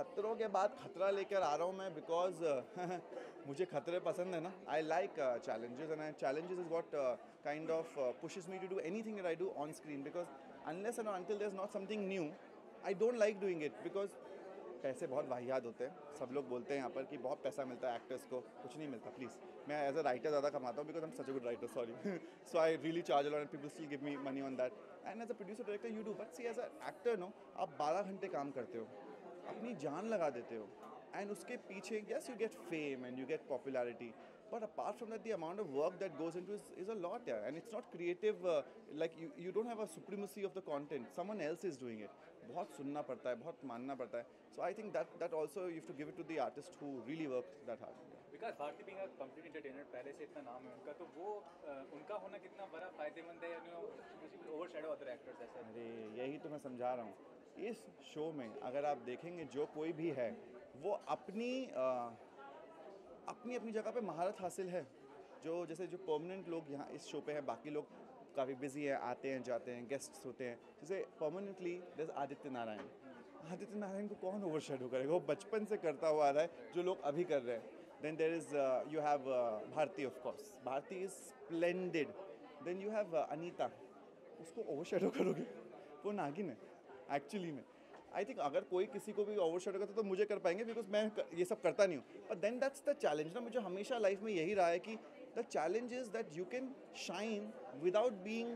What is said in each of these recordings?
खतरों के बाद खतरा लेकर आ रहा हूँ मैं बिकॉज मुझे खतरे पसंद है ना. I like challenges and challenges is what kind of pushes me to do anything that I do on screen because unless and until there's not something new I don't like doing it because पैसे बहुत वाहियात होते हैं. सब लोग बोलते हैं यहाँ पर कि बहुत पैसा मिलता है एक्टर्स को. कुछ नहीं मिलता प्लीज़. मैं एज अ राइटर ज़्यादा कमाता हूँ because I am such a good writer. Sorry. So I really charge a lot and people still give me money on that. And as a producer director you do but see as a actor no आप 12 घंटे काम करते हो, अपनी जान लगा देते हो एंड उसके पीछे yes you get fame and you get popularity but apart from that the amount of work that goes into is a lot, yeah, and it's not creative. Like you don't have a supremacy of the content, someone else is doing it. बहुत सुनना पड़ता है, बहुत मानना पड़ता है. So I think that also you have to give it to the artist who really worked that hard. Vikas Bharti being a complete entertainer, पहले से इतना नाम है उनका, तो वो उनका होना कितना बड़ा फायदेमंद है, ओवरशैडो अदर एक्टर्स ऐसा. अरे यही तो मैं समझा रहा हूँ. इस शो में अगर आप देखेंगे जो कोई भी है वो अपनी अपनी जगह पे महारत हासिल है. जो जैसे जो परमानेंट लोग यहाँ इस शो पे हैं, बाकी लोग काफ़ी बिजी हैं, आते हैं जाते हैं, गेस्ट्स होते हैं. जैसे परमानेंटली जैसे आदित्य नारायण. आदित्य नारायण को कौन ओवरशैडो करेगा? वो बचपन से करता हुआ आ रहा है जो लोग अभी कर रहे हैं. Then there is you have Bharti. Of course Bharti is splendid. Then you have Anita. उसको ओवरशैडो करोगे? वो नागिन है एक्चुअली में. आई थिंक अगर कोई किसी को भी ओवरशैडो करता तो मुझे कर पाएंगे बिकॉज मैं ये सब करता नहीं हूँ. But then that's the challenge ना. मुझे हमेशा लाइफ में यही रहा है कि the challenge is that you can shine without being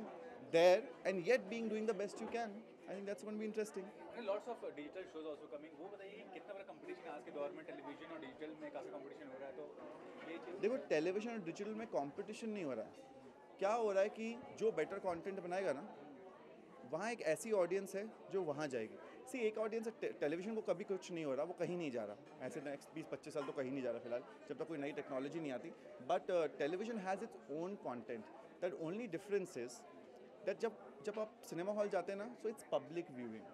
there and yet being doing the best you can. I think that's going to be interesting. Lots of digital shows also coming. वो बताइए कि कितना बड़ा competition है आज के दौर में, टेलीविजन और डिजिटल में काफ़ी कंपटीशन हो रहा है, तो ये चीज़. देखो टेलीविजन और डिजिटल में कंपटीशन नहीं हो रहा है. क्या हो रहा है कि जो बेटर कंटेंट बनाएगा ना वहाँ एक ऐसी ऑडियंस है जो वहाँ जाएगी. सी एक ऑडियंस है. टेलीविजन को कभी कुछ नहीं हो रहा, वो कहीं नहीं जा रहा. ऐसे नेक्स्ट 20-25 साल तो कहीं नहीं जा रहा फिलहाल जब तक कोई नई टेक्नोलॉजी नहीं आती. But television has its own content. That only difference is that जब आप सिनेमा हॉल जाते हैं ना सो इट्स पब्लिक व्यूइंग.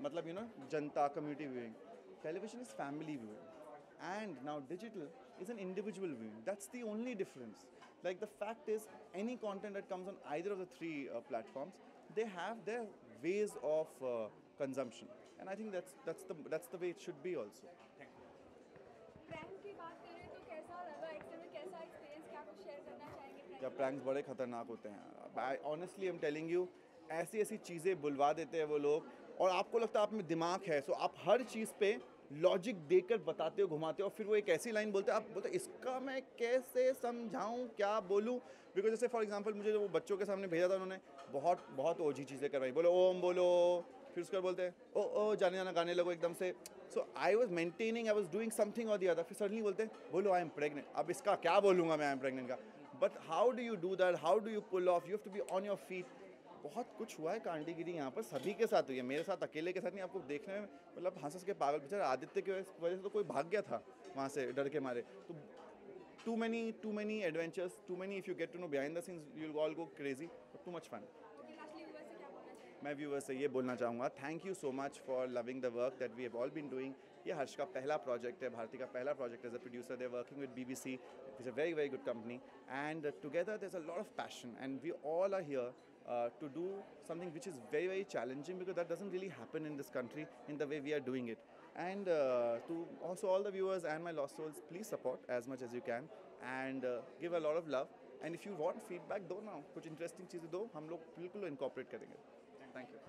मतलब you know Janata community viewing. Television is family viewing. And now digital is an individual viewing. That's the only difference. Like the fact is, any content that comes on either of the three platforms, they have their ways of consumption, and I think that's the way it should be also. Prank की बात करें तो कैसा लगा actually में, कैसा experience, क्या कुछ शेयर करना चाहेंगे? क्या प्रैंक्स बड़े खतरनाक होते हैं. Honestly I am telling you, ऐसी चीज़ें बुलवा देते हैं वो लोग और आपको लगता है आप में दिमाग है, सो आप हर चीज़ पे लॉजिक देकर बताते हो, घुमाते हो, और फिर वो एक ऐसी लाइन बोलते हैं, आप बोलते इसका मैं कैसे समझाऊं, क्या बोलूं. बिकॉज जैसे फॉर एग्जांपल मुझे वो बच्चों के सामने भेजा था, उन्होंने बहुत ओजी चीज़ें करवाई. बोलो ओम बोलो, फिर उसके बाद बोलते हैं ओ जाने जाना गाने लगो एकदम से. So I was maintaining, I was doing something और दी अदर. फिर सडनली बोलते हैं बोलो आई एम प्रेगनेंट. अब इसका क्या बोलूँगा मैं, आई एम प्रेगनेंट का. But how do you do that, how do you pull off, you have to be on your feet. बहुत कुछ हुआ है कांडीगिरी यहाँ पर, सभी के साथ हुई है, मेरे साथ अकेले के साथ नहीं. आपको देखने में मतलब हंस के पागल. बेचारा आदित्य की वजह से तो कोई भाग गया था वहाँ से डर के मारे. तो too many adventures, too many. If you get to know behind the scenes you will all go crazy. Too much fun. मैं व्यूअर्स से ये बोलना चाहूँगा, thank you so much for loving the work that we have all been doing. ये हर्ष का पहला project है, भारती का पहला project as a producer. They working with BBC, it's a very good company, and together there is a lot of passion and we all are here to do something which is very challenging because that doesn't really happen in this country in the way we are doing it. And to also all the viewers and my lost souls, please support as much as you can and give a lot of love. And if you want feedback, दो ना, कुछ interesting चीज़ें दो, हम लोग बिल्कुल incorporate करेंगे. Thank you.